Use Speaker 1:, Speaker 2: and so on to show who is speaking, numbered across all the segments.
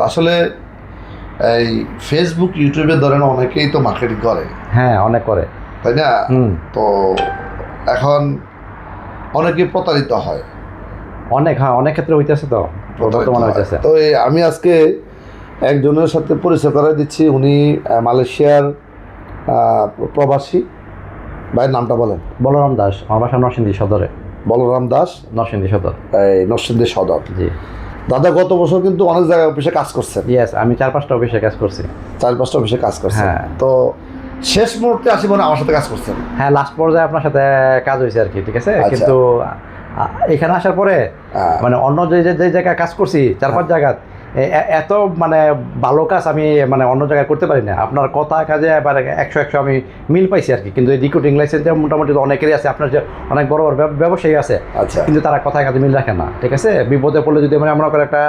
Speaker 1: আসলে এই ফেসবুক ইউটিউবে ধরেন অনেকেই তো মার্কেটিং করে,
Speaker 2: হ্যাঁ অনেক করে,
Speaker 1: তাই না? তো এখন অনেকে প্রতারিত হয়,
Speaker 2: অনেক, হ্যাঁ অনেক ক্ষেত্রে হইতেছে, তো বর্তমানে হইতেছে।
Speaker 1: তো আমি আজকে একজনের সাথে পরিচয় করে দিচ্ছি। উনি মালয়েশিয়ার প্রবাসী। ভাইয়ের নামটা বলেন।
Speaker 2: বলরাম দাস, আমার বাসা নরসিংদী সদরে।
Speaker 1: বলরাম দাস,
Speaker 2: নরসিংদী সদর।
Speaker 1: এই নরসিংদী সদর।
Speaker 2: জি
Speaker 1: দাদা গত বছর কিন্তু অনেক জায়গায় অফিসে কাজ করছেন।
Speaker 2: ইয়েস, আমি 4-5টা অফিসে কাজ করছি।
Speaker 1: 4-5টা অফিসে কাজ করছেন।
Speaker 2: হ্যাঁ।
Speaker 1: তো শেষ মুহূর্তে আসি মনে আমার সাথে কাজ করছেন।
Speaker 2: হ্যাঁ, লাস্ট পর্যায়ে আপনার সাথে কাজ হয়েছে আর কি, ঠিক আছে।
Speaker 1: আচ্ছা।
Speaker 2: কিন্তু এখানে আসার পরে মানে অন্য যে যে জায়গায় কাজ করছি 4-5 জায়গা, এত মানে ভালো কাজ আমি মানে অন্য জায়গায় করতে পারি না। আপনার কথা কাজে এবার 100 আমি মিল পাইছি আর কি। কিন্তু এই রিক্রুটিং লাইসেন্সে মোটামুটি অনেকেরই আছে, আপনার যে অনেক বড় বড় ব্যবসায়ী আছে,
Speaker 1: আচ্ছা।
Speaker 2: কিন্তু তারা কথায় কাজে মিল রাখে না, ঠিক আছে। বিপদে পড়লে যদি আমরা করে একটা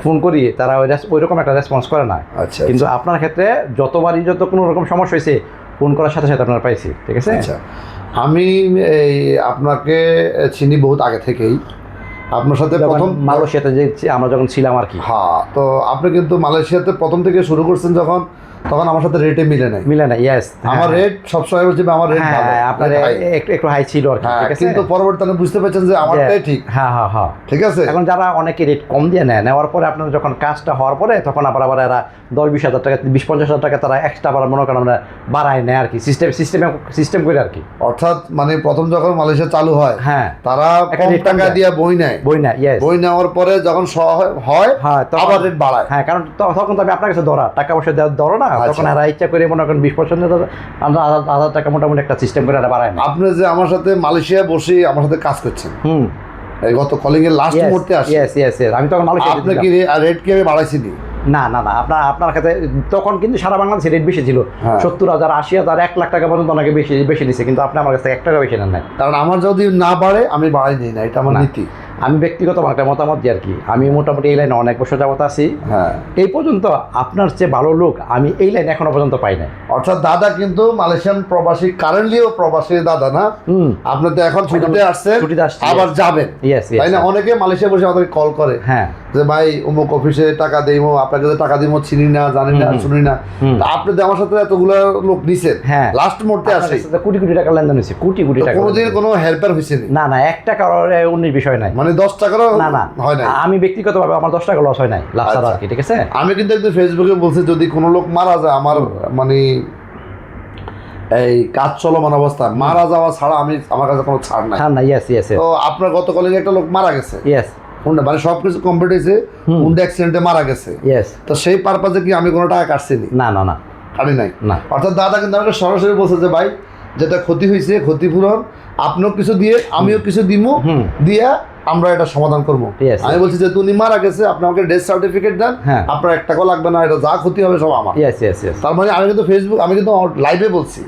Speaker 2: ফোন করি, তারা ওই রকম একটা রেসপন্স করে না।
Speaker 1: আচ্ছা।
Speaker 2: কিন্তু আপনার ক্ষেত্রে যতবারই যত কোনো রকম সমস্যা হয়েছে, ফোন করার সাথে সাথে আপনারা পাইছি, ঠিক আছে।
Speaker 1: আচ্ছা, আমি এই আপনাকে চিনি বহুত আগে থেকেই। আপনার সাথে প্রথম
Speaker 2: মালয়েশিয়াতে যে আমরা যখন ছিলাম আর কি।
Speaker 1: হ্যাঁ, তো আপনি কিন্তু মালয়েশিয়াতে প্রথম থেকে শুরু করছেন যখন, তখন আমার সাথে রেটে মিলে নাই।
Speaker 2: ইয়েস,
Speaker 1: আমার রেট সবসময় বলছি আমার রেট ভালো,
Speaker 2: আপনার একটু হাই ছিল আর কি, ঠিক আছে।
Speaker 1: কিন্তু পরবর্তীতে বুঝতে পেরেছেন যে আমারটাই ঠিক।
Speaker 2: হ্যাঁ
Speaker 1: ঠিক আছে।
Speaker 2: এখন যারা অনেকে রেট কম দিয়ে নেওয়ার পরে আপনার যখন কাজটা হওয়ার পরে, তখন আবার এরা 10-20 হাজার টাকা 20-50 হাজার টাকা তারা এক্সট্রা আবার মনে করেন আমরা বাড়ায় নেয় আর কি, সিস্টেম করে আর কি।
Speaker 1: অর্থাৎ মানে প্রথম যখন মালয়েশিয়া চালু হয়,
Speaker 2: হ্যাঁ,
Speaker 1: তারা কম টাকা দিয়ে বই নেয়,
Speaker 2: ইয়েস,
Speaker 1: বই নেওয়ার পরে যখন হয় আবার রেট বাড়ায়।
Speaker 2: হ্যাঁ, কারণ তখন তো আমি আপনার কাছে ধরা টাকা পয়সা দেওয়ার ধরো না, তখন এরা ইচ্ছা করে মনে করেন 20% আমরা 1,000 টাকা মোটামুটি একটা সিস্টেম করে এরা বাড়ায় না।
Speaker 1: আপনি যে আমার সাথে মালয়েশিয়া বসে আমার সাথে কাজ করছেন, এই গত কলিং এর লাস্ট মুহূর্তে আসে।
Speaker 2: ইয়েস, আমি তখন মালয়েশিয়া
Speaker 1: আপনি কি রেট কি আমি বাড়াইছিনি?
Speaker 2: না, আপনার কাছে তখন কিন্তু সারা বাংলাদেশে রেট বেশি ছিল। 70,000, 80,000, 1 লাখ টাকা পর্যন্ত অনেকে বেশি দিচ্ছে, কিন্তু আপনি আমার কাছে 1 টাকা বেশি নেন নাই।
Speaker 1: কারণ আমার যদি না বাড়ে আমি বাড়াই দিই না, এটা আমার নীতি।
Speaker 2: আমি ব্যক্তিগত একটা মতামত দিই আর কি। আমি মোটামুটি এই লাইনে অনেক বছর যাবত আছি।
Speaker 1: হ্যাঁ,
Speaker 2: এই পর্যন্ত আপনার চেয়ে ভালো লোক আমি এই লাইনে এখনো পর্যন্ত পাই নাই।
Speaker 1: অর্থাৎ দাদা কিন্তু মালয়েশিয়ান প্রবাসী, কারেন্টলিও প্রবাসী দাদা না? আপনি তো এখন ছুটিতে আসছেন, আবার যাবেন, তাই না? অনেকে মালয়েশিয়া বসে আমাদেরকে কল করে, হ্যাঁ, যে ভাই অমুক অফিসে টাকা দেবো, আপনাকে টাকা দিব, চিনি না, জানি না, শুনি না। আপনি যে আমার সাথে এতগুলো লোক নিছেন, হ্যাঁ, লাস্ট মুহূর্তে আসে
Speaker 2: কোটি টাকা লেনদেন হয়েছে, কোটি টাকা।
Speaker 1: কোনোদিন কোনো হেল্পার হয়েছে
Speaker 2: না, 1 টাকার অন্য বিষয় নাই,
Speaker 1: মানে 10 টাকারও না হয় না।
Speaker 2: আমি ব্যক্তিগতভাবে আমার 10 টাকা লস হয় নাই, লাভ ছাড়া আর কি, ঠিক আছে।
Speaker 1: আমি কিন্তু একদিন ফেসবুকে বলছি, যদি কোনো লোক মারা যায় আমার মানে এই কাজ চলমান অবস্থা, মারা যাওয়া ছাড়া আমার কাছে কোনো ছাড় নাই।
Speaker 2: ইয়েস।
Speaker 1: তো আপনার গত কলিগে একটা লোক মারা গেছে,
Speaker 2: ইয়েস,
Speaker 1: মানে সবকিছু কমপ্লিট হয়েছে, অ্যাক্সিডেন্টে মারা গেছে,
Speaker 2: ইয়েস।
Speaker 1: তো সেই পারপাজে কি আমি কোনো টাকা কাটছি
Speaker 2: না,
Speaker 1: কাটি নাই
Speaker 2: না।
Speaker 1: অর্থাৎ দাদা কিন্তু আমাকে সরাসরি বলছে যে ভাই যেটা ক্ষতি হয়েছে ক্ষতিপূরণ আপনিও কিছু দিয়ে আমিও কিছু দিব, দিয়া আমরা এটা সমাধান করবো। আমি বলছি যে উনি মারা গেছে, আপনি আমাকে ডেথ সার্টিফিকেট দেন, আপনার 1 টাকাও লাগবে না, এটা যা ক্ষতি হবে সব আমার। তার মানে আমি কিন্তু আমি কিন্তু লাইভে বলছি,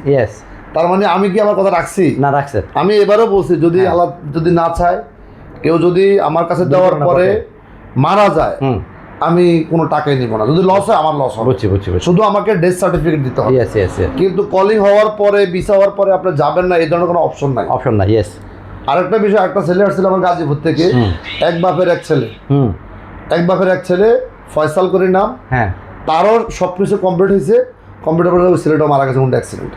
Speaker 1: তার মানে আমি কি আমার কথা রাখছি?
Speaker 2: না, রাখছে।
Speaker 1: আমি এবারও বলছি, যদি আল্লাহ যদি না চায়, কেউ যদি আমার কাছে দেওয়ার পরে মারা যায়, আমি কোনো টাকাই নিব না। যদি লস হয় আমার লস হবে, বুঝছি। শুধু আমাকে ডেথ সার্টিফিকেট দিতে হবে। কিন্তু কলিং হওয়ার পরে, ভিসা হওয়ার পরে আপনি যাবেন না, এই ধরনের কোনো অপশন নাই। ইয়েস। আরেকটা বিষয়, একটা ছেলে আসছিল আমার গাজীপুর থেকে, এক বাপের এক ছেলে, ফয়সাল করে নাম, হ্যাঁ, তারও সবকিছু কমপ্লিট হয়েছে, কমপ্লিট করে ওই ছেলেটাও মারা গেছে অ্যাক্সিডেন্ট।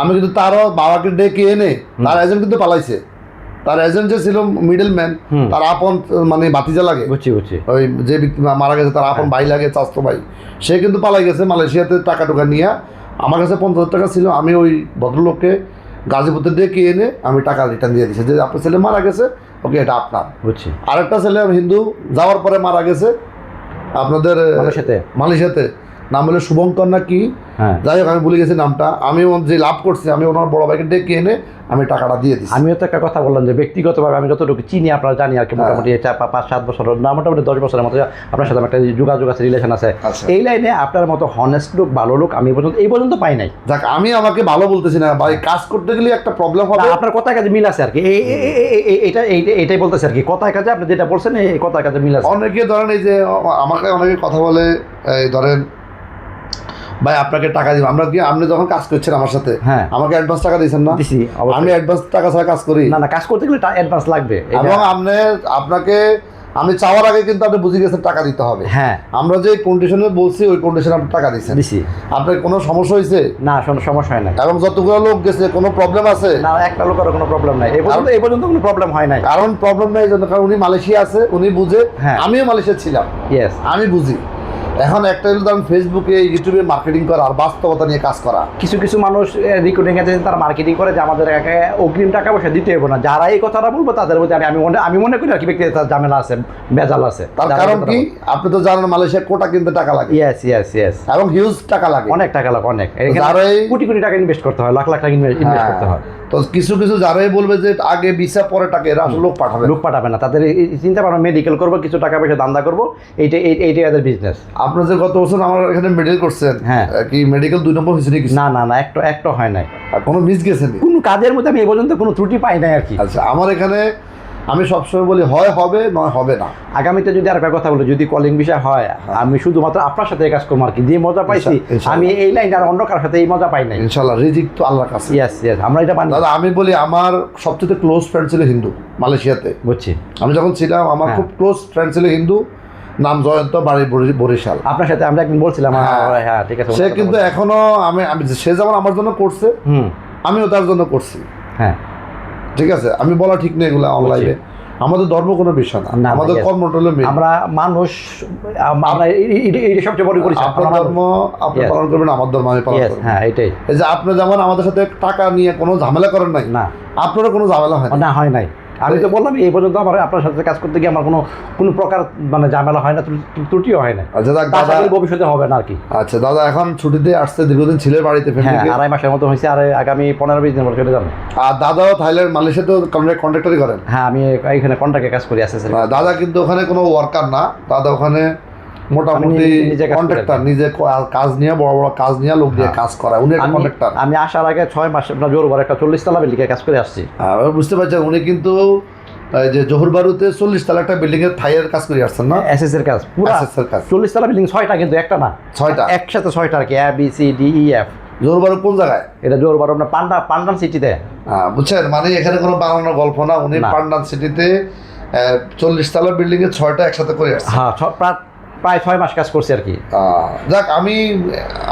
Speaker 1: আমি কিন্তু তারও বাবাকে ডেকে এনে, তার এজেন্ট কিন্তু পালাইছে। তার এজেন্ট যে ছিল মিডল ম্যান, তার আপন মানে ভাতিজা লাগে, বুঝছি। ওই যে মারা গেছে তার আপন ভাই লাগে, চাস্তো ভাই, সে কিন্তু পালাই গেছে মালয়েশিয়াতে টাকা টুকা নিয়ে। আমার কাছে 50,000 টাকা ছিল, আমি ওই ভদ্রলোককে গাজীপুরে ডেকে এনে আমি টাকা রিটার্ন দিয়ে দিচ্ছি, যে আপনার ছেলে মারা গেছে, ওকে এটা আপনার, বুঝছি। আরেকটা ছেলে হিন্দু যাওয়ার পরে মারা গেছে আপনাদের মালয়েশিয়াতে, নাম হলো শুভঙ্কর না কি, যাই হোক আমি ভুলে গেছি নামটা। আমি যে লাভ করছি, আমি ওনার বড় ভাইকে ডেকে এনে আমি টাকাটা দিয়ে দিচ্ছি। আমিও তো একটা কথা বললাম যে ব্যক্তিগতভাবে আমি যতটুকু চিনি, আপনারা জানি আর কি, মোটামুটি 5-7 বছর না, মোটামুটি 10 বছরের মতো আপনার সাথে একটা যোগাযোগ আছে, রিলেশন আছে। এই লাইনে আপনার মতো হনেস্ট লোক, ভালো লোক আমি এই পর্যন্ত পাই নাই। যাক, আমি আমাকে ভালো বলতেছি না ভাই, কাজ করতে গেলে একটা প্রবলেম হবে। আপনার কথায় কাজে মিল আছে আর কি, এটাই বলতেছে আর কি, কথায় কাজে আপনি যেটা বলছেন এই কথায় কাজে মিল আছে। অনেকে ধরেন এই যে আমাকে অনেকে কথা বলে, এই ধরেন ভাই আপনাকে টাকা দিব, আমরা কি আপনি যখন কাজ করছেন আমার সাথে, হ্যাঁ, আমাকে অ্যাডভান্স টাকা দিয়েছেন না? আমি অ্যাডভান্স টাকা ছাড়া কাজ করি না, কাজ করতে গেলে অ্যাডভান্স লাগবে, এবং আপনাকে আমি চাওয়ার আগে কিন্তু আপনি বুঝে গেছেন টাকা দিতে হবে।
Speaker 2: হ্যাঁ,
Speaker 1: আমরা যে কন্ডিশনে বলছি ওই কন্ডিশনে আপনি টাকা দিচ্ছেন।
Speaker 2: দিছি।
Speaker 1: আপনার কোনো সমস্যা হয়েছে?
Speaker 2: না, সমস্যা হয় না।
Speaker 1: এবং যতগুলো লোক গেছে কোনো প্রবলেম আছে?
Speaker 2: না, একটা লোকের কোনো প্রবলেম নাই, এই পর্যন্ত কোনো প্রবলেম হয় নাই।
Speaker 1: কারণ প্রবলেম নাই জন্য, কারণ উনি মালয়েশিয়া আছে, উনি বুঝে।
Speaker 2: হ্যাঁ,
Speaker 1: আমিও মালয়েশিয়া ছিলাম,
Speaker 2: ইয়েস,
Speaker 1: আমি বুঝি। এখন একটা হলো ধরুন ফেসবুকে ইউটিউবে মার্কেটিং করা আর বাস্তবতা নিয়ে কাজ করা।
Speaker 2: কিছু মানুষ রিক্রুটিং এজেন্সি তারা মার্কেটিং করে যে আমাদের অগ্রিম টাকা পয়সা দিতে হবে না। যারা এই কথাটা বলবো তাদের মধ্যে আমি মনে করি আর কি ব্যক্তিগত ঝামেলা আছে, বেজাল আছে।
Speaker 1: তার কারণ কি, আপনি তো জানেন মালয়েশিয়া কোটা কিনতে টাকা লাগে।
Speaker 2: ইয়েস,
Speaker 1: এবং হিউজ টাকা লাগে,
Speaker 2: অনেক টাকা লাগে, অনেক।
Speaker 1: যারাই
Speaker 2: কোটি টাকা ইনভেস্ট করতে হয়, লাখ টাকা ইনভেস্ট করতে হয়।
Speaker 1: তো কিছু যারাই বলবে যে আগে ভিসা পরে টাকা, এরা আসলে লোক পাঠাবে
Speaker 2: না। তাদের চিন্তা ভাবনা মেডিকেল করবো, কিছু টাকা পয়সা দান্দা করবো, এইটাই এদের বিজনেস।
Speaker 1: আপনার যে গত বছর আমার এখানে মেডিকেল করছেন,
Speaker 2: হ্যাঁ,
Speaker 1: কি মেডিকেল 2 নম্বর হয়েছে নাকি?
Speaker 2: না, একটা হয় নাই।
Speaker 1: আর কোনো মিস গেছে নি?
Speaker 2: কোনো কাজের মধ্যে আমি এই পর্যন্ত কোনো ত্রুটি পাই নাই আর কি।
Speaker 1: আচ্ছা, আমার এখানে আমি সবসময় বলি হয় হবে, নয় হবে না।
Speaker 2: আগামীতে যদি আর একটা কথা বলি, যদি কলিং বিষয় হয়, আমি শুধুমাত্র আপনার সাথে কাজ করবো আর কি। যে মজা পাইছি আমি এই লাইন, আর অন্য কারোর সাথে এই মজা পাই নাই।
Speaker 1: ইনশাআল্লাহ, রিজিক তো আল্লাহর কাছে।
Speaker 2: ইয়েস, আমরা এটা মানি।
Speaker 1: দাদা আমি বলি, আমার সবচেয়ে ক্লোজ ফ্রেন্ড ছিল হিন্দু মালয়েশিয়াতে।
Speaker 2: বুঝছি।
Speaker 1: আমি যখন ছিলাম, আমার খুব ক্লোজ ফ্রেন্ড ছিল হিন্দু, নাম জয়ন্ত, বাড়ি বরিশাল।
Speaker 2: আপনার সাথে আমরা একদিন বলছিলাম। হ্যাঁ, ঠিক আছে।
Speaker 1: সে কিন্তু এখনো আমি সে যেমন আমার জন্য করছে, আমিও তার জন্য করছি।
Speaker 2: হ্যাঁ,
Speaker 1: ঠিক আছে, আমি বলা ঠিক নেই এগুলো অনলাইনে। আমাদের ধর্ম কোনো বিষয় না, আমাদের কর্মটা হলো মেন।
Speaker 2: আমরা মানুষ, আমরা এই সবচেয়ে বড় করি।
Speaker 1: আপনার ধর্ম আপনি পালন করবেন, আমার ধর্ম আমি পালন করব।
Speaker 2: হ্যাঁ, এটাই।
Speaker 1: এই যে আপনি যেমন আমাদের সাথে টাকা নিয়ে কোনো ঝামেলা করেন নাই, না আপনারও কোনো ঝামেলা হয় না।
Speaker 2: হয় নাই। আমি তো বললাম এই পর্যন্ত আমার আপনার সাথে কাজ করতে গিয়ে আমার কোনো প্রকার মানে ঝামেলা হয় না, ত্রুটিও হয় না।
Speaker 1: আচ্ছা দাদা,
Speaker 2: ভবিষ্যতে হবে না আর কি।
Speaker 1: আচ্ছা দাদা, এখন ছুটিতে আসছে, দীর্ঘদিন ছিলেন বাড়িতে?
Speaker 2: 2.5 মাসের মতো হয়েছে, আর আগামী 15-20 দিন পর চলে যাবো।
Speaker 1: আর দাদাও থাইল্যান্ড মালয়েশিয়া তো কন্ট্রাক্টরই করেন?
Speaker 2: হ্যাঁ, আমি এখানে কন্ট্রাক্টে কাজ করি। আছে
Speaker 1: দাদা কিন্তু ওখানে কোনো ওয়ার্কার না, দাদা ওখানে মোটামুটি কন্ট্রাক্টর, নিজে কাজ নিয়ে, বড় বড় কাজ নিয়ে লোক দিয়ে কাজ করায়। উনি একটা কন্ট্রাক্টর।
Speaker 2: আমি আসার আগে 6 মাস আপনার জোরবার একটা 40 তলা বিল্ডিংয়ে কাজ করে আসছি।
Speaker 1: বুঝতে পারছেন, উনি কিন্তু যে জোহর বারুতে 40 তলা একটা বিল্ডিং এর থাইয়ের কাজ করে আসছেন না?
Speaker 2: এসএস এর কাজ, পুরো এসএস এর কাজ। 40 তলা বিল্ডিং, 6টা, কিন্তু একটা না, 6টা একসাথে, 6টা আর কি, A B C D E F।
Speaker 1: Johar Bahru কোন জায়গায়?
Speaker 2: এটা জোহর বারু আপনার পান্ডান সিটিতে।
Speaker 1: বুঝছেন, মানে এখানে কোনো বানানোর গল্প না। উনি পান্ডান সিটিতে 40 তলা বিল্ডিং এর 6টা একসাথে করে আসছে।
Speaker 2: হ্যাঁ, প্রায় 6 মাস কাজ করছি আর কি।
Speaker 1: যাক, আমি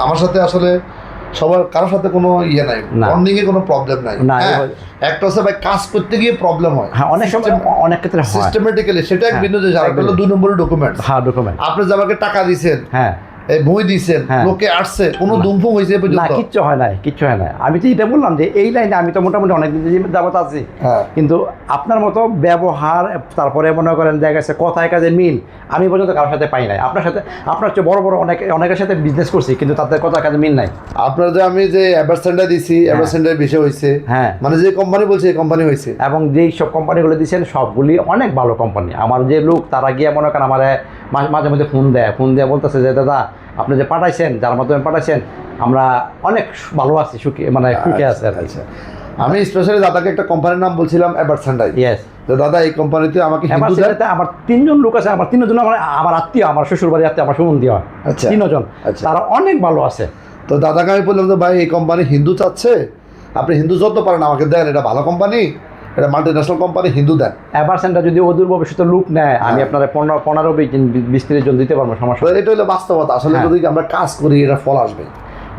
Speaker 1: আমার সাথে আসলে সবার কারোর সাথে কোনো ইয়ে নাই, বন্ডিং এ কোনো প্রবলেম নাই। একটা হচ্ছে ভাই, কাজ করতে গিয়ে প্রবলেম হয়।
Speaker 2: হ্যাঁ, অনেক সময়, অনেক ক্ষেত্রে হয়
Speaker 1: সিস্টেমেটিক্যালি, সেটা এক বিন্দু যে যারা হলো 2 নম্বরের ডকুমেন্ট।
Speaker 2: হ্যাঁ, ডকুমেন্ট।
Speaker 1: আপনি যে আমাকে টাকা দিয়েছেন, হ্যাঁ, এই বই দিয়েছেন, লোকে আসছে, কোনো দুমফুম হয়েছে
Speaker 2: না? কিচ্ছু হয় না। আমি তো এটা বললাম যে এই লাইনে আমি তো মোটামুটি অনেক দিন যাবত আছি, কিন্তু আপনার মতো ব্যবহার, তারপরে মনে করেন দেখা গেছে কথায় কাজে মিল, আমি পর্যন্ত কারোর সাথে পাই নাই। আপনার চেয়ে বড় অনেকের সাথে বিজনেস করছি, কিন্তু তাদের কথায় কাজে মিল নাই।
Speaker 1: আপনার যে আমি যে অ্যাভারসেন্ডার দিছি, অ্যাভারসেন্ডার বিষয় হয়েছে, হ্যাঁ, মানে যে কোম্পানি বলছে এই কোম্পানি হয়েছে।
Speaker 2: এবং যেই সব কোম্পানিগুলো দিয়েছেন সবগুলি অনেক ভালো কোম্পানি। আমার যে লোক, তারা গিয়ে মনে করেন আমার মাঝে মধ্যে ফোন দেয় বলতেছে যে দাদা, আপনি যে পাঠাইছেন, যার মাধ্যমে পাঠাইছেন, আমরা অনেক ভালো আছি, সুখী আছে।
Speaker 1: আচ্ছা, আমি স্পেশালি দাদাকে একটা কোম্পানির নাম বলছিলাম, এভারসেন্ডার।
Speaker 2: ইয়েস।
Speaker 1: তো দাদা এই কোম্পানিতে আমাকে
Speaker 2: আমার 3জন লোক আছে, আমার 3জন আমার আত্মীয়, আমার শ্বশুর বাড়ির আত্মীয়, আমার সম্বন্ধী হয়। আচ্ছা, 3জন, তারা অনেক ভালো আছে।
Speaker 1: তো দাদাকে আমি বললাম যে ভাই, এই কোম্পানি হিন্দু চাচ্ছে, আপনি হিন্দু যত পারেন আমাকে দেন, এটা ভালো কোম্পানি, এটা মাল্টিন্যাশনাল কোম্পানি, হিন্দু দেন। এভারসেন্ডার
Speaker 2: যদি অদূর ভবিষ্যতে লোক নেয়, আমি আপনার 15-20 জন দিতে পারবো, সমস্যা।
Speaker 1: এটা হলো বাস্তবতা। আসলে যদি আমরা কাজ করি, এটা ফল আসবে।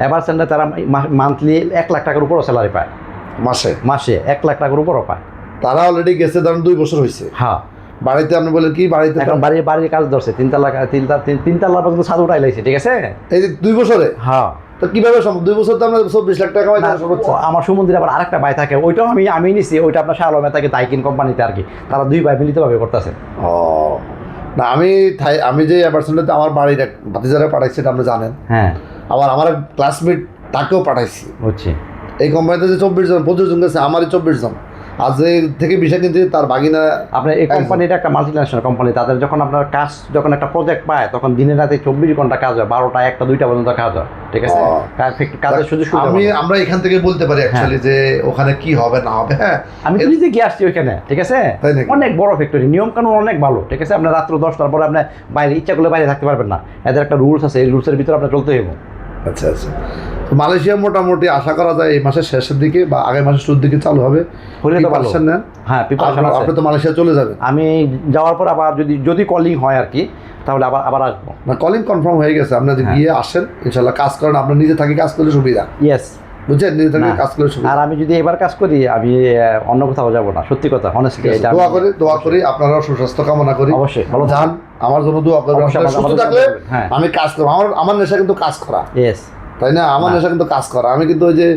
Speaker 2: এভারসেন্ডার তারা মান্থলি 1 লাখ টাকার উপরও স্যালারি পায়, মাসে 1 লাখ টাকার উপরও পায়।
Speaker 1: তারা অলরেডি গেছে, ধরেন 2 বছর হয়েছে।
Speaker 2: হ্যাঁ,
Speaker 1: বাড়িতে আপনি বলেন কি, বাড়িতে
Speaker 2: এখন বাড়ির কাজ ধরছে, 3 তলা পর্যন্ত ছাদ উঠাই লাগছে, ঠিক আছে,
Speaker 1: এই 2 বছরে।
Speaker 2: হ্যাঁ,
Speaker 1: তো কিভাবে সম্ভব? 2 বছর তো আমরা 24 লাখ টাকা পাই।
Speaker 2: আমার সুমন্দির আবার আরেকটা ভাই থাকে, ওইটাও আমি নিছি, ওইটা আপনার শালমে থাকে দাইকিন কোম্পানিতে আর কি। তারা 2 ভাই মিলিতভাবে করতেছে।
Speaker 1: ও না, আমি যে এভারসেন্ডারতে আমার বাড়ির এক ভাতিজারে পাঠাইছি, এটা আপনি জানেন।
Speaker 2: হ্যাঁ,
Speaker 1: আবার আমার ক্লাসমেট, তাকেও পাঠাইছি।
Speaker 2: বুঝছি।
Speaker 1: এই কোম্পানিতে যে 24 জন 25 জন গেছে, আমারই 24 জন। আজ থেকে বিষয় কিন্তু তার বাগিনা।
Speaker 2: আপনার এই কোম্পানিটা একটা মাল্টিন্যাশনাল কোম্পানি। তাদের যখন আপনার কাজ, যখন একটা প্রজেক্ট পায়, তখন দিনে রাতে 24 ঘন্টা কাজ হয়, 12টা 1টা 2টা পর্যন্ত কাজ হয়, ঠিক আছে। কাজের সুযোগ
Speaker 1: আমরা এখান থেকে বলতে পারি অ্যাকচুয়ালি যে ওখানে কি হবে না হবে। হ্যাঁ,
Speaker 2: আমি তো নিজে গিয়ে আসছি ওইখানে, ঠিক আছে। অনেক বড় ফ্যাক্টরি, নিয়ম কানুন অনেক ভালো, ঠিক আছে। আপনার রাত্র 10টার পরে আপনি বাইরে ইচ্ছা করলে বাইরে থাকতে পারবেন না। এদের একটা রুলস আছে, এই রুলসের ভিতরে আপনার চলতে হবে।
Speaker 1: আচ্ছা আচ্ছা। তো মালয়েশিয়া মোটামুটি আশা করা যায় এই মাসের শেষের দিকে বা আগামী মাসের শুরুর দিকে চালু হবে।
Speaker 2: হলে তো ভালো।
Speaker 1: Preparation নেন।
Speaker 2: হ্যাঁ, প্রিপারেশন আছে।
Speaker 1: আপনি তো মালয়েশিয়া চলে যাবেন।
Speaker 2: আমি যাওয়ার পর আবার যদি কলিং হয় আর কি, তাহলে আবার আসবো।
Speaker 1: না, কলিং কনফার্ম হয়ে গেছে, আপনি গিয়ে আসেন ইনশাল্লাহ, কাজ করেন, আপনার নিজে থাকি কাজ করলে সুবিধা,
Speaker 2: ইয়েস।
Speaker 1: বুঝছেন, নিজে থাকি কাজ করলে সুবিধা।
Speaker 2: আর আমি যদি এবার কাজ করি, আমি অন্য কোথাও যাবো না, সত্যি কথা, অনেস্টলি।
Speaker 1: দোয়া করি আপনারা সুস্বাস্থ্য কামনা করি।
Speaker 2: অবশ্যই ভালো
Speaker 1: যান, আমার জন্য দোয়া করবেন। সুস্থ থাকলে
Speaker 2: হ্যাঁ,
Speaker 1: আমি কাজ করবো। আমার নেশা কিন্তু কাজ করা,
Speaker 2: ইয়েস,
Speaker 1: তাই না? আমার নেশা কিন্তু কাজ করা। আমি কিন্তু ওই যে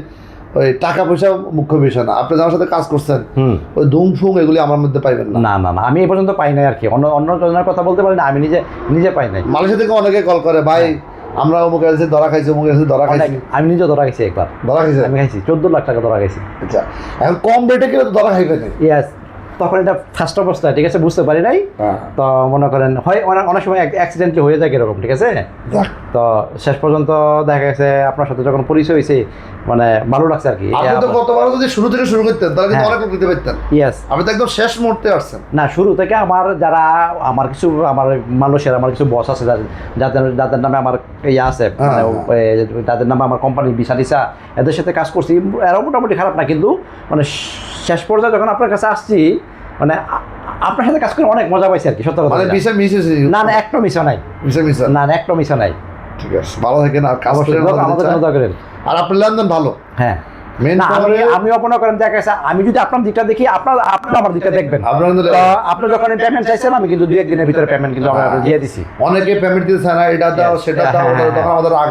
Speaker 1: ওই টাকা পয়সা মুখ্য বিষয় না। আপনি যার সাথে কাজ করছেন ওই ধুম ফুং এগুলি আমার মধ্যে পাইবেন না।
Speaker 2: না না না, আমি এই পর্যন্ত পাই নাই আর কি। অন্য জনের কথা বলতে পারি না, আমি নিজে পাই নাই।
Speaker 1: মালয়েশিয়া থেকে অনেকে কল করে, ভাই আমরা অমুক এসে ধরা খাইছি, অমুক এসে ধরা খাইছি।
Speaker 2: আমি নিজে ধরা খাইছি একবার।
Speaker 1: ধরা খাইছি?
Speaker 2: আমি খাইছি 14 লাখ টাকা ধরা খাইছি।
Speaker 1: আচ্ছা, এখন কম রেটে গেলে তো ধরা খাইবে না।
Speaker 2: ইয়েস, তখন এটা ফার্স্ট অবস্থা, ঠিক আছে, বুঝতে পারি নাই। তো মনে করেন হয় অনেক সময় অ্যাক্সিডেন্টলি হয়ে যায় এরকম, ঠিক আছে। তো শেষ পর্যন্ত দেখা গেছে আপনার সাথে যখন পরিচয় হয়েছে, মানে ভালো লাগছে আর কি।
Speaker 1: আপনি তো গতবার যদি শুরু থেকে শুরু করতেন তাহলে কিন্তু অনেক লোক দিতে পারতেন।
Speaker 2: ইয়েস,
Speaker 1: আপনি তো একদম শেষ মুহূর্তে আসছেন।
Speaker 2: না, শুরু থেকে আমার কিছু মানুষের আমার কিছু বস আছে যাদের নামে আমার ইয়ে আছে, তাদের নামে আমার কোম্পানির ভিসা টিসা, এদের সাথে কাজ করছি। এরাও মোটামুটি খারাপ না, কিন্তু মানে শেষ পর্যায়ে যখন আপনার কাছে আসছি, মানে আপনার সাথে কাজ করে অনেক মজা পাইছি আর কি, সত্য কথা।
Speaker 1: মানে ভিসা মিস হয়েছে?
Speaker 2: না না, একটা মিসও নাই।
Speaker 1: ভিসা মিস
Speaker 2: না না, একটা মিসও নাই।
Speaker 1: ঠিক আছে, ভালো থাকেন আর কাজ করেন,
Speaker 2: আমাদের জন্য দোয়া করেন।
Speaker 1: আর আপনার লেনদেন ভালো।
Speaker 2: হ্যাঁ, আমি মনে করেন দেখা গেছে, আমি যদি আপনার দিকটা দেখি, আপনার আমার দিকটা দেখবেন। আপনি যখন পেমেন্ট চাইছেন, আমি কিন্তু 2-1 দিনের ভিতরে পেমেন্ট কিন্তু আমরা দিয়ে দিছি।
Speaker 1: অনেকে পেমেন্ট দিতে না, এটা দাও সেটা দাও, তখন আমাদের রাগ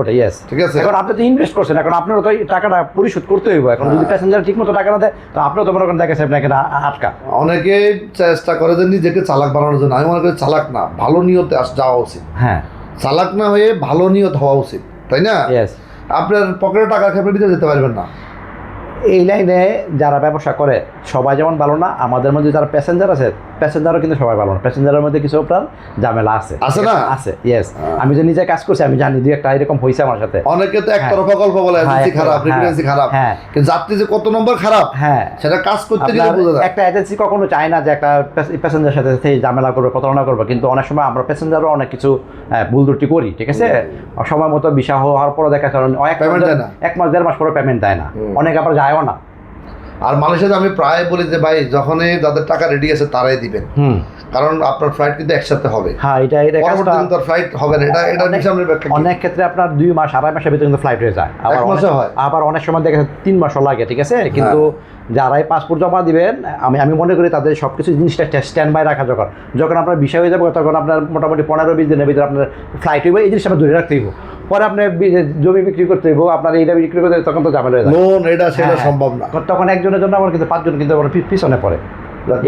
Speaker 1: ওঠে।
Speaker 2: ইয়েস, ঠিক আছে। এখন আপনি তো ইনভেস্ট করছেন, এখন আপনারও তো টাকাটা পরিশোধ করতে হইব। এখন যদি প্যাসেঞ্জার ঠিক মতো টাকা না দেয়, তো আপনিও তো মনে করেন দেখা গেছে আপনাকে আটকা।
Speaker 1: অনেকে চেষ্টা করে যে নিজেকে চালাক বানানোর জন্য। আমি মনে করি চালাক না, ভালো নিয়তে যাওয়া উচিত।
Speaker 2: হ্যাঁ,
Speaker 1: চালাক না হয়ে ভালো নিয়ত হওয়া উচিত, তাই না?
Speaker 2: ইয়েস।
Speaker 1: আপনার পকেটে টাকা খেপে দিতে যেতে পারবেন না।
Speaker 2: এই লাইনে যারা ব্যবসা করে সবাই যেমন ভালো না, আমাদের মধ্যে যারা প্যাসেঞ্জার আছে, প্যাসেঞ্জারও কিন্তু সবাই ভালো না। প্যাসেঞ্জারের মধ্যে কিছু আপনার ঝামেলা আছে না? আছে, ইয়েস। আমি যে নিজে কাজ করছি, আমি জানি 2-1টা এরকম হয়েছে আমার সাথে।
Speaker 1: অনেকে তো একতরফা গল্প বলে, এজেন্সি খারাপ, ফ্রিকোয়েন্সি খারাপ, কিন্তু যাত্রী যে কত নম্বর খারাপ, হ্যাঁ, সেটা কাজ করতে গেলে বোঝা যায়।
Speaker 2: একটা এজেন্সি কখনো চায় না যে একটা প্যাসেঞ্জার সাথে ঝামেলা করবে, প্রতারণা করবে, কিন্তু অনেক সময় আমরা প্যাসেঞ্জারও অনেক কিছু ভুল ত্রুটি করি, ঠিক আছে। সময় মতো ভিসা হওয়ার পরে দেখা যায় 1-1.5 মাস পরে পেমেন্ট দেয় না, অনেক আবার যায়ও না।
Speaker 1: আর মালয়েশিয়াতে আমি প্রায় বলি যে ভাই, যখনই যাদের টাকা রেডি আছে তারাই দিবেন, কারণ আপনার ফ্লাইট কিন্তু একসাথে হবে।
Speaker 2: হ্যাঁ, এটা
Speaker 1: ফ্লাইট হবে না, এটা
Speaker 2: অনেক ক্ষেত্রে আপনার 2 মাস 2.5 মাসের ভিতরে কিন্তু ফ্লাইট হয়ে যায়। আবার অনেক সময় দেখা যায় 3 মাসও লাগে, ঠিক আছে। কিন্তু যারাই পাসপোর্ট জমা দিবেন, আমি মনে করি তাদের সব কিছু জিনিসটা স্ট্যান্ড বাই রাখা, যখন আপনার বিষয় হয়ে যাবে, তখন আপনার মোটামুটি 15-20 দিনের ভিতরে আপনার ফ্লাইট হইবে, এই জিনিসটা আমরা ধরে রাখতে হইব। পরে আপনি জমি বিক্রি করতে হইব, আপনার এইটা বিক্রি করতে, তখন তো ঝামেলা হয়ে যায়,
Speaker 1: লোন এটা সেটা সম্ভব না।
Speaker 2: তখন একজনের জন্য আমার কিন্তু 5 জন কিন্তু আমার পিছনে পড়ে।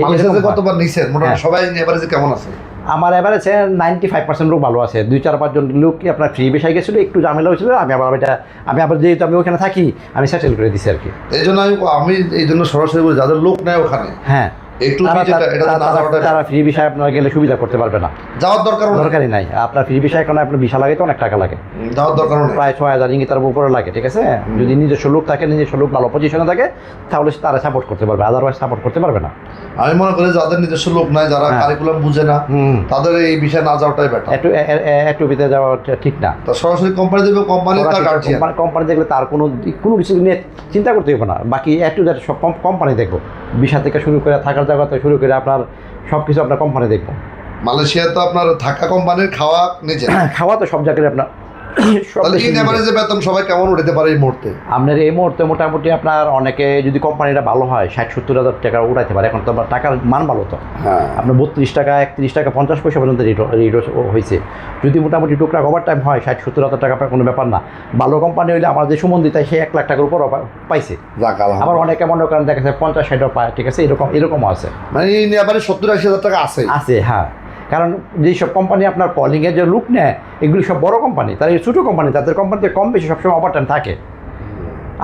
Speaker 1: মালয়েশিয়াতে কতবার নিছেন মোটামুটি সবাই এভারেজে কেমন আছে?
Speaker 2: আমার এভারেজে 95% লোক ভালো আছে। 2-4-5 জন লোক কি আপনার ফ্রি বিষয় গেছিলো, একটু ঝামেলা হয়েছিল, আমি আবার যেহেতু আমি ওখানে থাকি, আমি সেটেল করে দিছি আর কি।
Speaker 1: এই জন্য আমি এই জন্য সরাসরি বলি, যাদের লোক নেয় ওখানে, হ্যাঁ,
Speaker 2: তারা ফ্রি বিষয় আপনারা গেলে সুবিধা করতে পারবে না,
Speaker 1: যাওয়ার দরকারই
Speaker 2: নাই। আপনার ফ্রি বিষয় কারণে আপনার ভিসা লাগে তো অনেক টাকা লাগে,
Speaker 1: যাওয়ার দরকার
Speaker 2: প্রায় 6,000 রিঙ্গিত তার উপরে লাগে, ঠিক আছে। যদি নিজস্ব লোক থাকে, নিজস্ব লোক ভালো পজিশনে থাকে, তাহলে তারা সাপোর্ট করতে পারবে, আদারওয়াইজ সাপোর্ট করতে পারবে না।
Speaker 1: আমি মনে করি যাদের নিজস্ব লোক নাই, যারা কারিকুলাম বুঝে না, তাদের এই বিষয়ে না যাওয়াটাই বেটার।
Speaker 2: একটু ভিতরে যাওয়া ঠিক না।
Speaker 1: তো সরাসরি কোম্পানি দেবে,
Speaker 2: কোম্পানি দেখলে তার কোনো কিছু নিয়ে চিন্তা করতে হবে না। বাকি একটু সব কোম্পানি দেখবো, ভিসা থেকে শুরু করে থাকার জায়গা থেকে শুরু করে আপনার সব কিছু আপনার কোম্পানি দেখবো।
Speaker 1: মালয়েশিয়া তো আপনার থাকা কোম্পানির, খাওয়া নিজে,
Speaker 2: খাওয়া তো সব জায়গায় আপনার
Speaker 1: বেতন সবাই কেমন উঠাতে পারে এই মুহূর্তে?
Speaker 2: আপনার এই মুহূর্তে মোটামুটি আপনার অনেকে যদি কোম্পানিটা ভালো হয় 60-70 হাজার টাকা উঠাইতে পারে। এখন তো আবার টাকার মান ভালো, তো আপনার 32 টাকা 31 টাকা 50 পয়সা পর্যন্ত রেট হয়েছে। যদি মোটামুটি টুকটাক ওভার টাইম হয় 60-70 হাজার টাকা কোনো ব্যাপার না। ভালো কোম্পানি হইলে আমার যে সুমন্দিতা সে 1 লাখ টাকার উপর পাইছে। আবার অনেকে মনে করেন দেখা যায় 50-60 পায়, ঠিক আছে, এরকমও আছে,
Speaker 1: মানে 70-80 হাজার টাকা আছে।
Speaker 2: হ্যাঁ, কারণ যেসব কোম্পানি আপনার কলিংয়ের যে লুক নেয়, এগুলি সব বড় কোম্পানি, তার এই ছোটো কোম্পানি, তাদের কোম্পানিতে কম বেশি সবসময় ওভার টাইম থাকে।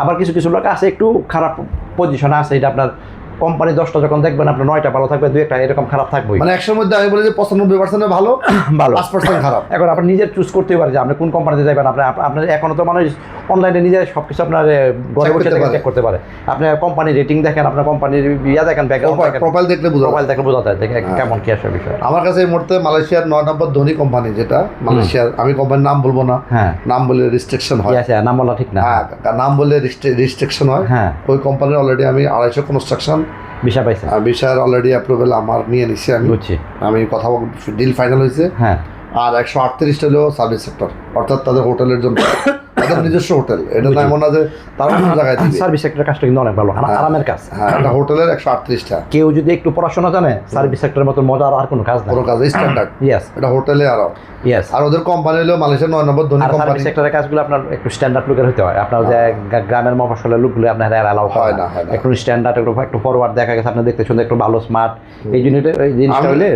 Speaker 2: আবার কিছু লোক আছে একটু খারাপ পজিশনে আছে, এটা আপনার কোম্পানি 10টা যখন দেখবেন আপনার 9টা ভালো থাকবে, 2-1টা এরকম খারাপ থাকবে।
Speaker 1: মানে 100-র মধ্যে আমি বলি যে 95% ভালো,
Speaker 2: ভালো,
Speaker 1: 5% খারাপ।
Speaker 2: এখন আপনি নিজের চুজ করতে পারেন যে আপনি কোন কোম্পানিতে যাবেন। আপনার এখনো তো মানুষ অনলাইনে নিজে সব কিছু আপনার ঘরে বসে চেক করতে পারে। আপনি কোম্পানির রেটিং দেখেন, আপনার কোম্পানির দেখেন,
Speaker 1: প্রোফাইল দেখলে
Speaker 2: বোঝা যায় কেমন কি আসলে বিষয়।
Speaker 1: আমার কাছে এই মুহূর্তে মালয়েশিয়ার 9 নম্বর ধনী কোম্পানি, যেটা মালয়েশিয়ার, আমি কোম্পানির নাম বলবো না, নাম বলে রেস্ট্রিকশন হয়,
Speaker 2: নাম বলা ঠিক না,
Speaker 1: নাম বলে রেস্ট্রিকশন হয়। ওই কোম্পানির অলরেডি আমি 250 কনস্ট্রাকশন ভিসা পাইছে, ভিসার অলরেডি অ্যাপ্রুভেল আমার নিয়ে নিছি আমি কথা ডিল ফাইনাল হয়েছে। আর 138টা হলো সার্ভিস সেক্টর, অর্থাৎ তাদের হোটেলের জন্য, তাদের নিজস্ব হোটেল। এটা না এমন না যে তারা অন্য জায়গায় দিবে।
Speaker 2: সার্ভিস সেক্টরের কাজটা কিন্তু অনেক ভালো, আরামের কাজ।
Speaker 1: হ্যাঁ, একটা হোটেলের 138টা।
Speaker 2: কেউ যদি একটু পড়াশোনা জানে, সার্ভিস সেক্টরের মতো মজার আর কোনো কাজ না,
Speaker 1: কোনো কাজ স্ট্যান্ডার্ড।
Speaker 2: ইয়েস,
Speaker 1: এটা হোটেলে আরো।
Speaker 2: ইয়েস,
Speaker 1: আর ওদের কোম্পানি হলো মালয়েশিয়ার 9 নম্বর ধনী কোম্পানি।
Speaker 2: সার্ভিস সেক্টরের কাজগুলো আপনার একটু স্ট্যান্ডার্ড লুকের হতে হয়। আপনার যে গ্রামের মফস্বলের লুকগুলো আপনার অ্যালাউ হয় না, একটু স্ট্যান্ডার্ড, একটু ফরওয়ার্ড দেখা গেছে, আপনি দেখতে শুনতে একটু ভালো স্মার্ট। এই জিনিসটা হলে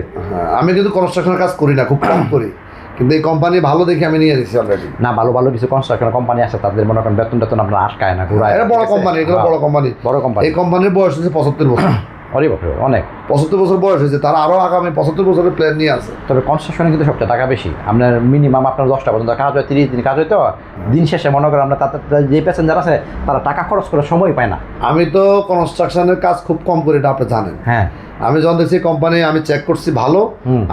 Speaker 1: আমি কিন্তু কনস্ট্রাকশনের কাজ করি না, খুব কম করি, কিন্তু এই কোম্পানি ভালো দেখে আমি নিয়ে নিচ্ছি অলরেডি।
Speaker 2: না, ভালো ভালো কিছু কনস্ট্রাকশন কোম্পানি আছে, তাদের মনে করেন বেতন আপনার আটকায় না, ঘুরায়।
Speaker 1: এটা বড় কোম্পানি, এগুলো বড় কোম্পানি,
Speaker 2: বড় কোম্পানি।
Speaker 1: এই কোম্পানির বয়স হচ্ছে 75 বছর।
Speaker 2: অরে বাপরে, অনেক
Speaker 1: 75 বছর বয়স হয়েছে, তারা আরও আগামী 75 বছরের প্ল্যান নিয়ে আছে।
Speaker 2: তবে কনস্ট্রাকশনে কিন্তু সবচেয়ে টাকা বেশি। আপনার মিনিমাম আপনার 10টা পর্যন্ত কাজ হয়, 30 দিন কাজ হয়তো, দিন শেষে মনে করেন আপনার যে প্যাসেঞ্জার আছে তারা টাকা খরচ করার সময় পায় না।
Speaker 1: আমি তো কনস্ট্রাকশনের কাজ খুব কম করি, এটা আপনি জানেন।
Speaker 2: হ্যাঁ,
Speaker 1: আমি যখন দেখছি কোম্পানি, আমি চেক করছি ভালো,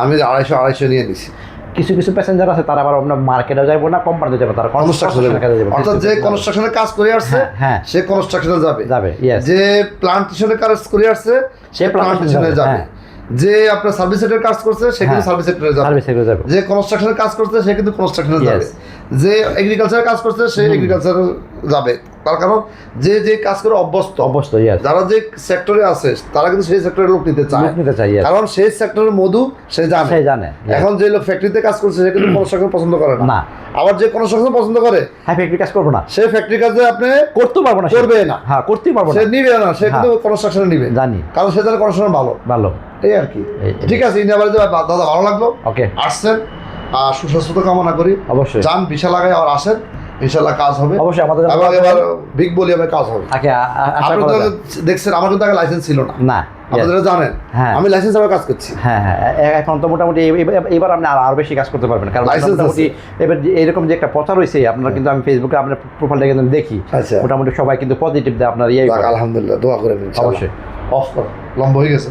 Speaker 1: আমি 250 নিয়ে নিছি।
Speaker 2: কিছু কিছু প্যাসেঞ্জার আছে তারা আবার আপনার মার্কেটে যাবো না, কোম্পানিতে যাবে, তারা কনস্ট্রাকশনের কাজে যাবে।
Speaker 1: অর্থাৎ যে কনস্ট্রাকশনের কাজ করে আসছে সে কনস্ট্রাকশনে যাবে, যে প্লান্টেশনের কাজ করে আসছে সে প্লান্টেশনে যাবে, যে আপনার সার্ভিস সেক্টরের কাজ করছে সে কিন্তু সার্ভিস সেক্টরে যাবে, যে কনস্ট্রাকশনের কাজ করছে সে কিন্তু কনস্ট্রাকশনে যাবে, যে এগ্রিকালচারের কাজ করছে সে এগ্রিকালচারে যাবে। তার কারণ যে যে কাজ করে অভ্যস্ত, যারা যে সেক্টরে আছে তারা কিন্তু সেই সেক্টরের লোক নিতে চায়, কারণ সেই সেক্টরের মধু সে জানে। এখন যে লোক ফ্যাক্টরিতে কাজ করছে সে কিন্তু কনস্ট্রাকশন পছন্দ করে না, আবার যে কনস্ট্রাকশন পছন্দ করে
Speaker 2: ফ্যাক্টরি কাজ করবো না,
Speaker 1: সে ফ্যাক্টরি কাজে আপনি
Speaker 2: করতে পারবো না,
Speaker 1: করবে না,
Speaker 2: করতেই পারবো না,
Speaker 1: সে নিবে না, সে কিন্তু কনস্ট্রাকশনে নিবে, জানি, কারণ সে জানে কনস্ট্রাকশন ভালো। এই আর কি। ঠিক আছে, ইন্ডিয়া বাড়িতে দাদা ভালো লাগলো, ওকে, আসছেন, সুস্বাস্থ্য কামনা করি, অবশ্যই যান, ভিসা লাগাই আবার আসেন, ইনশাআল্লাহ কাজ হবে, অবশ্যই আমাদের এবার বিগ বলি হবে, কাজ হবে। আপনারা দেখছেন আমার কিন্তু আগে লাইসেন্স ছিল না, আপনারা জানেন আমি লাইসেন্স ছাড়া কাজ করছি।
Speaker 2: এখন তো মোটামুটি এবার আপনি আরো বেশি কাজ করতে পারবেন, কারণ মোটামুটি এবার এরকম যে একটা প্রচার হয়েছে আপনারা কিন্তু আমি ফেসবুকে আপনার প্রোফাইলটা কিন্তু দেখি, মোটামুটি সবাই কিন্তু পজিটিভ দেয় আপনার।
Speaker 1: আলহামদুলিল্লাহ, দোয়া করেন, অবশ্যই। অফ করো, লম্বা হয়ে গেছে।